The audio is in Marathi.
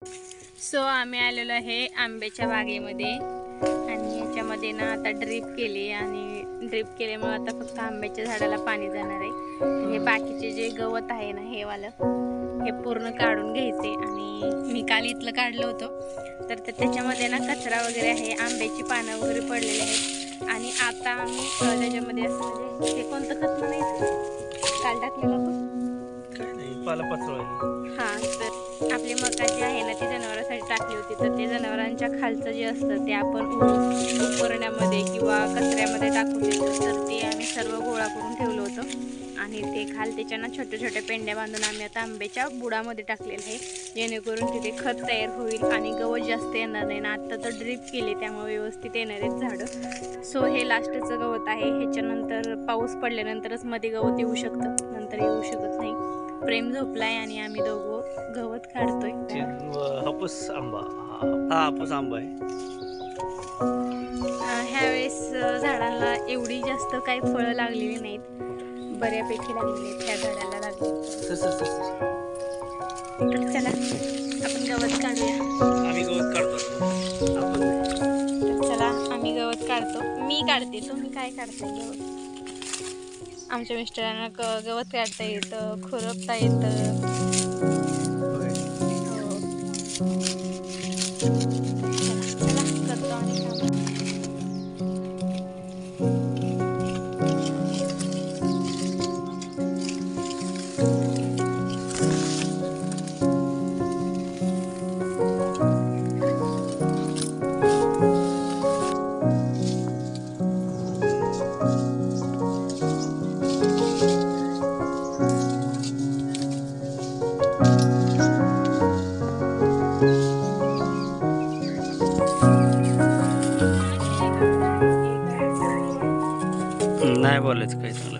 सो आम्ही आलेलो आहे आंब्याच्या बागेमध्ये आणि याच्यामध्ये ना आता ड्रीप केली आणि ड्रीप केल्यामुळे आता फक्त आंब्याच्या झाडाला पाणी जाणार आहे। हे बाकीचे जे गवत आहे ना हे वालं हे पूर्ण काढून घ्यायचे आणि मी काल इथलं काढलं होतं तर त्याच्यामध्ये ना कचरा वगैरे आहे, आंब्याची पानं वगैरे पडलेली आहेत आणि आता आम्ही त्याच्यामध्ये असं म्हणजे हे कोणतं खत म्हणायचं काल टाकलेलं आपण हां तर आपली मका जी आहे ना ती जनावरांसाठी टाकली होती तर ते जनावरांच्या खालचं जे असतं ते आपण उपरण्यामध्ये किंवा कचऱ्यामध्ये टाकून देतो तर ते आम्ही सर्व गोळा करून ठेवलं होतं आणि ते खाल त्याच्यानं छोट्या छोट्या पेंड्या बांधून आम्ही आता आंब्याच्या बुडामध्ये टाकलेलं आहे जेणेकरून तिथे खत तयार होईल आणि गवत जास्त येणार नाही ना। आता तर ड्रीप केली त्यामुळे व्यवस्थित येणार आहेत झाडं। सो हे लास्टचं गवत आहे, ह्याच्यानंतर पाऊस पडल्यानंतरच मध्ये गवत येऊ शकतं, नंतर येऊ शकत नाही। प्रेम झोपलाय आणि आम्ही दोघं गवत काढतोय। हापूस आंबा हा हापूस आंबा आहे। ह्यावेळेस झाडांना एवढी जास्त काही फळं लागलेली नाहीत, बऱ्यापैकी लागलेली आहेत ह्या झाडाला लागली। तर चला आपण गवत काढूया। आम्ही गवत काढतो आपण तर चला आम्ही गवत काढतो, मी काढते, तुम्ही काय काढताय गवत? आमच्या मिस्टरांना गवत काढता येतं, खुरपता येतं। चला करतो आणि काम। नाही बोलायचं काही चांगलं।